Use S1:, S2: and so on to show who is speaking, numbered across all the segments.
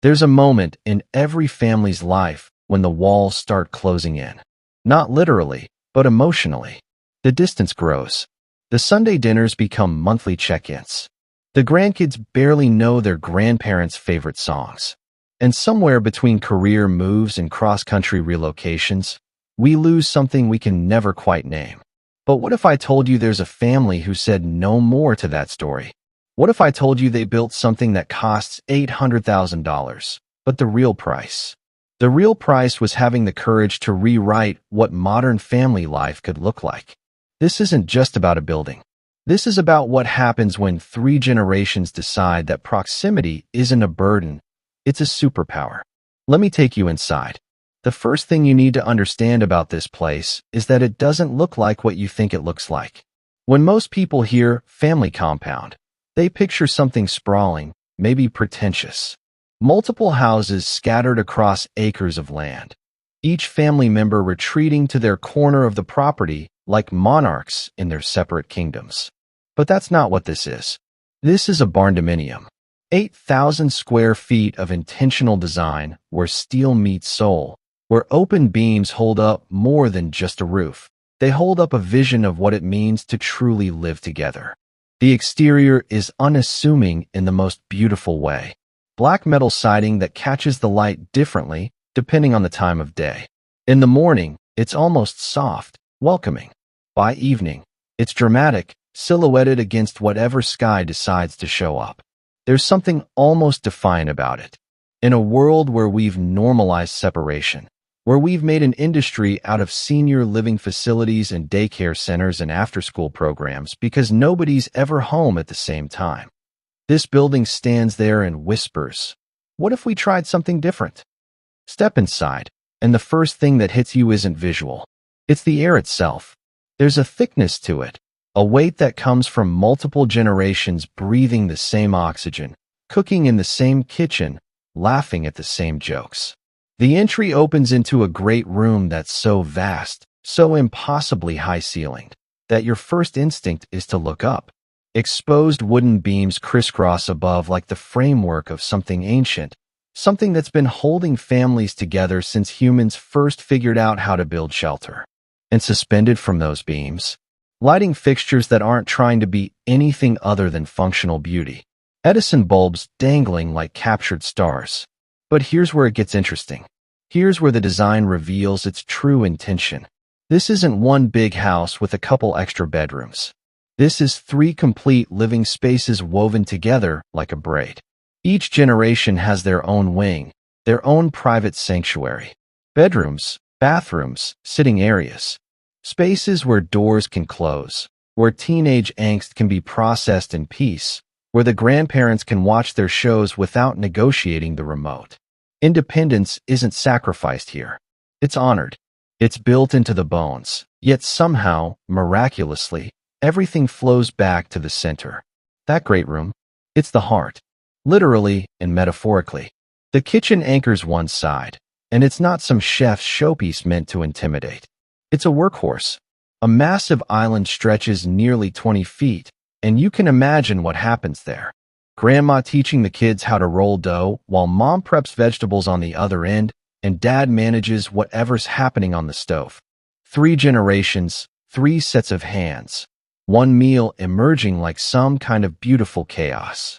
S1: There's a moment in every family's life when the walls start closing in. Not literally, but emotionally. The distance grows. The Sunday dinners become monthly check-ins. The grandkids barely know their grandparents' favorite songs. And somewhere between career moves and cross-country relocations, we lose something we can never quite name. But what if I told you there's a family who said no more to that story? What if I told you they built something that costs $800,000, but the real price? The real price was having the courage to rewrite what modern family life could look like. This isn't just about a building. This is about what happens when 3 generations decide that proximity isn't a burden, it's a superpower. Let me take you inside. The first thing you need to understand about this place is that it doesn't look like what you think it looks like. When most people hear family compound, they picture something sprawling, maybe pretentious. Multiple houses scattered across acres of land. Each family member retreating to their corner of the property like monarchs in their separate kingdoms. But that's not what this is. This is a barndominium. 8,000 square feet of intentional design where steel meets soul, where open beams hold up more than just a roof. They hold up a vision of what it means to truly live together. The exterior is unassuming in the most beautiful way. Black metal siding that catches the light differently depending on the time of day. In the morning, it's almost soft, welcoming. By evening, it's dramatic, silhouetted against whatever sky decides to show up. There's something almost defiant about it. In a world where we've normalized separation, where we've made an industry out of senior living facilities and daycare centers and after-school programs because nobody's ever home at the same time, this building stands there and whispers, what if we tried something different? Step inside, and the first thing that hits you isn't visual. It's the air itself. There's a thickness to it, a weight that comes from multiple generations breathing the same oxygen, cooking in the same kitchen, laughing at the same jokes. The entry opens into a great room that's so vast, so impossibly high-ceilinged, that your first instinct is to look up. Exposed wooden beams crisscross above like the framework of something ancient, something that's been holding families together since humans first figured out how to build shelter. And suspended from those beams, lighting fixtures that aren't trying to be anything other than functional beauty. Edison bulbs dangling like captured stars. But here's where it gets interesting. Here's where the design reveals its true intention. This isn't one big house with a couple extra bedrooms. This is 3 complete living spaces woven together like a braid. Each generation has their own wing, their own private sanctuary. Bedrooms, bathrooms, sitting areas. Spaces where doors can close, where teenage angst can be processed in peace, where the grandparents can watch their shows without negotiating the remote. Independence isn't sacrificed here. It's honored. It's built into the bones. Yet somehow, miraculously, everything flows back to the center. That great room, it's the heart. Literally and metaphorically. The kitchen anchors one side, and it's not some chef's showpiece meant to intimidate. It's a workhorse. A massive island stretches nearly 20 feet, and you can imagine what happens there. Grandma teaching the kids how to roll dough while mom preps vegetables on the other end, and dad manages whatever's happening on the stove. 3 generations, 3 sets of hands. One meal emerging like some kind of beautiful chaos.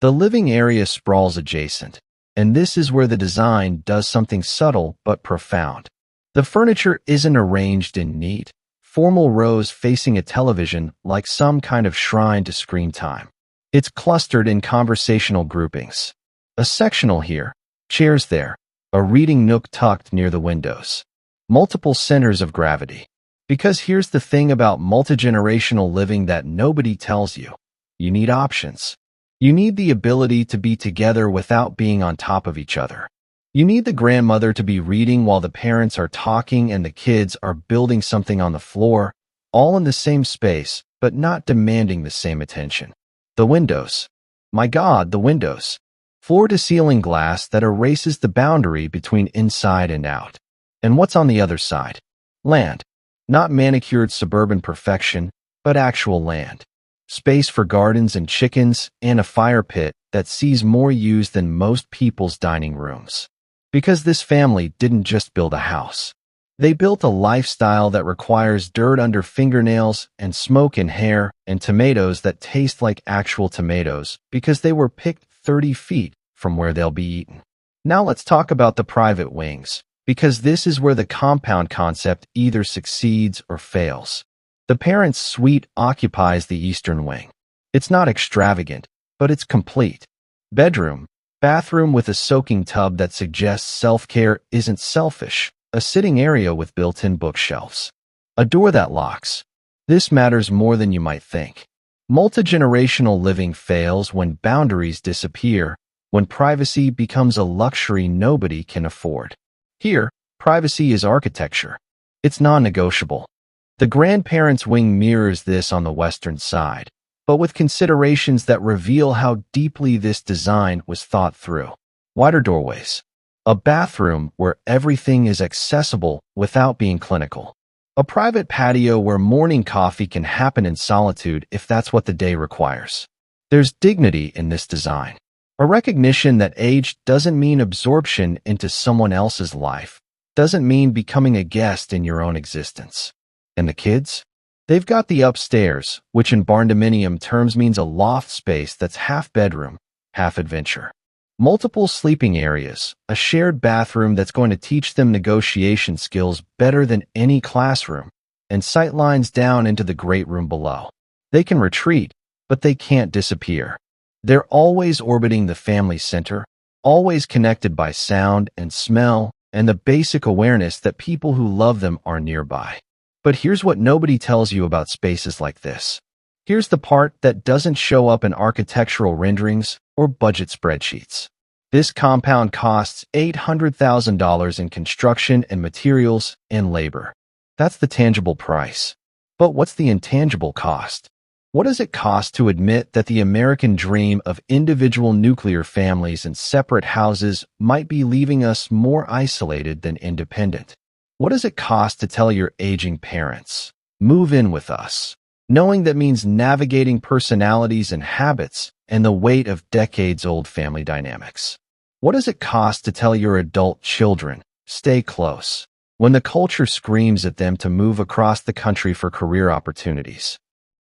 S1: The living area sprawls adjacent, and this is where the design does something subtle but profound. The furniture isn't arranged in neat, formal rows facing a television like some kind of shrine to screen time. It's clustered in conversational groupings. A sectional here, chairs there, a reading nook tucked near the windows. Multiple centers of gravity. Because here's the thing about multigenerational living that nobody tells you. You need options. You need the ability to be together without being on top of each other. You need the grandmother to be reading while the parents are talking and the kids are building something on the floor, all in the same space, but not demanding the same attention. The windows. My God, the windows. Floor-to-ceiling glass that erases the boundary between inside and out. And what's on the other side? Land. Not manicured suburban perfection, but actual land. Space for gardens and chickens and a fire pit that sees more use than most people's dining rooms. Because this family didn't just build a house. They built a lifestyle that requires dirt under fingernails and smoke in hair and tomatoes that taste like actual tomatoes because they were picked 30 feet from where they'll be eaten. Now let's talk about the private wings, because this is where the compound concept either succeeds or fails. The parents' suite occupies the eastern wing. It's not extravagant, but it's complete. Bedroom, bathroom with a soaking tub that suggests self-care isn't selfish. A sitting area with built-in bookshelves. A door that locks. This matters more than you might think. Multigenerational living fails when boundaries disappear, when privacy becomes a luxury nobody can afford. Here, privacy is architecture. It's non-negotiable. The grandparents' wing mirrors this on the western side, but with considerations that reveal how deeply this design was thought through. Wider doorways. A bathroom where everything is accessible without being clinical. A private patio where morning coffee can happen in solitude if that's what the day requires. There's dignity in this design. A recognition that age doesn't mean absorption into someone else's life, doesn't mean becoming a guest in your own existence. And the kids? They've got the upstairs, which in Barndominium terms means a loft space that's half bedroom, half adventure. Multiple sleeping areas, a shared bathroom that's going to teach them negotiation skills better than any classroom, and sight lines down into the great room below. They can retreat, but they can't disappear. They're always orbiting the family center, always connected by sound and smell and the basic awareness that people who love them are nearby. But here's what nobody tells you about spaces like this. Here's the part that doesn't show up in architectural renderings or budget spreadsheets. This compound costs $800,000 in construction and materials and labor. That's the tangible price. But what's the intangible cost? What does it cost to admit that the American dream of individual nuclear families and separate houses might be leaving us more isolated than independent? What does it cost to tell your aging parents, "Move in with us"? Knowing that means navigating personalities and habits and the weight of decades-old family dynamics. What does it cost to tell your adult children, "Stay close," when the culture screams at them to move across the country for career opportunities?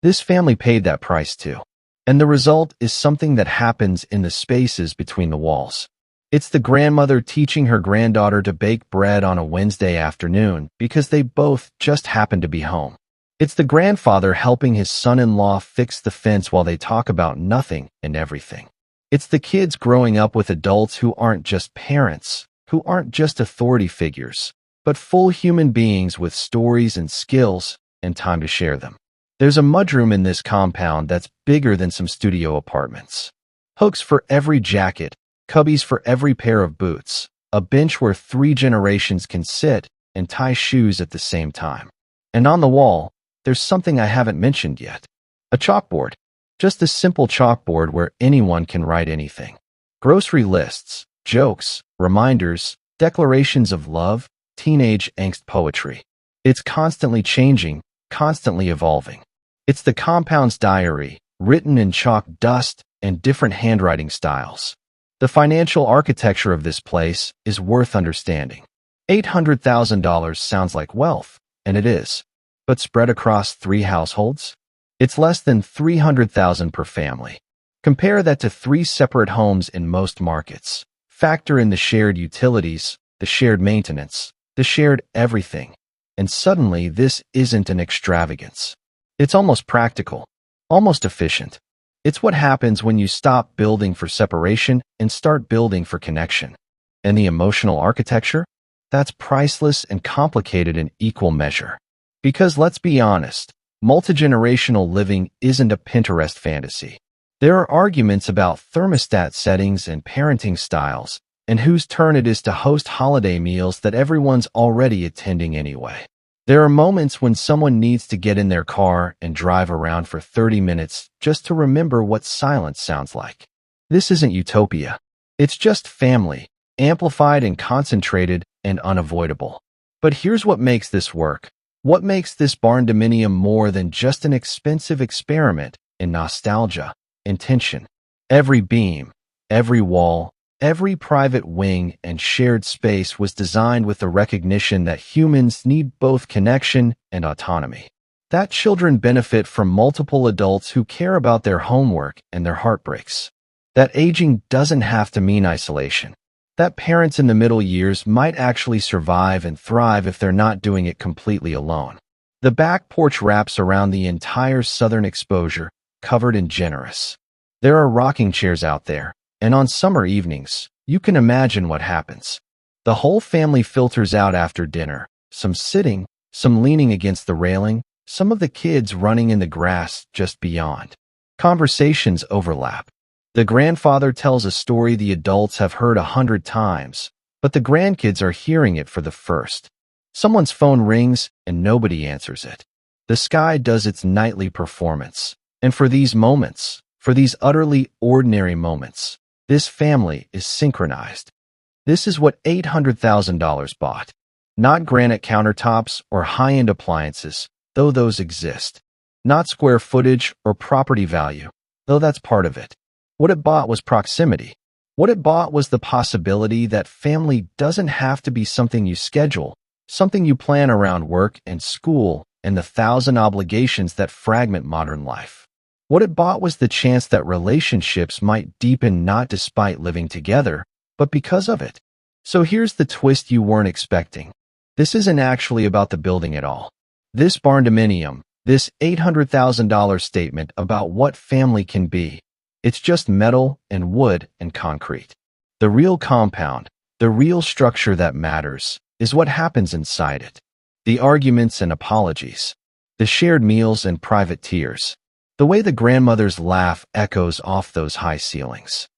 S1: This family paid that price too. And the result is something that happens in the spaces between the walls. It's the grandmother teaching her granddaughter to bake bread on a Wednesday afternoon because they both just happen to be home. It's the grandfather helping his son-in-law fix the fence while they talk about nothing and everything. It's the kids growing up with adults who aren't just parents, who aren't just authority figures, but full human beings with stories and skills and time to share them. There's a mudroom in this compound that's bigger than some studio apartments. Hooks for every jacket, cubbies for every pair of boots, a bench where 3 generations can sit and tie shoes at the same time. And on the wall, there's something I haven't mentioned yet. A chalkboard. Just a simple chalkboard where anyone can write anything. Grocery lists, jokes, reminders, declarations of love, teenage angst poetry. It's constantly changing, constantly evolving. It's the compound's diary, written in chalk dust and different handwriting styles. The financial architecture of this place is worth understanding. $800,000 sounds like wealth, and it is. But spread across 3 households? It's less than $300,000 per family. Compare that to 3 separate homes in most markets. Factor in the shared utilities, the shared maintenance, the shared everything. And suddenly this isn't an extravagance. It's almost practical, almost efficient. It's what happens when you stop building for separation and start building for connection. And the emotional architecture? That's priceless and complicated in equal measure. Because let's be honest, multigenerational living isn't a Pinterest fantasy. There are arguments about thermostat settings and parenting styles, and whose turn it is to host holiday meals that everyone's already attending anyway. There are moments when someone needs to get in their car and drive around for 30 minutes just to remember what silence sounds like. This isn't utopia. It's just family, amplified and concentrated and unavoidable. But here's what makes this work. What makes this barndominium more than just an expensive experiment in nostalgia, intention, Every beam, every wall, every private wing and shared space was designed with the recognition that humans need both connection and autonomy. That children benefit from multiple adults who care about their homework and their heartbreaks. That aging doesn't have to mean isolation. That parents in the middle years might actually survive and thrive if they're not doing it completely alone. The back porch wraps around the entire southern exposure, covered in generous. There are rocking chairs out there, and on summer evenings, you can imagine what happens. The whole family filters out after dinner, some sitting, some leaning against the railing, some of the kids running in the grass just beyond. Conversations overlap. The grandfather tells a story the adults have heard 100 times, but the grandkids are hearing it for the first. Someone's phone rings and nobody answers it. The sky does its nightly performance. And for these moments, for these utterly ordinary moments, this family is synchronized. This is what $800,000 bought. Not granite countertops or high-end appliances, though those exist. Not square footage or property value, though that's part of it. What it bought was proximity. What it bought was the possibility that family doesn't have to be something you schedule, something you plan around work and school and the 1,000 obligations that fragment modern life. What it bought was the chance that relationships might deepen not despite living together, but because of it. So here's the twist you weren't expecting. This isn't actually about the building at all. This barndominium, this $800,000 statement about what family can be, it's just metal and wood and concrete. The real compound, the real structure that matters, is what happens inside it. The arguments and apologies. The shared meals and private tears. The way the grandmother's laugh echoes off those high ceilings.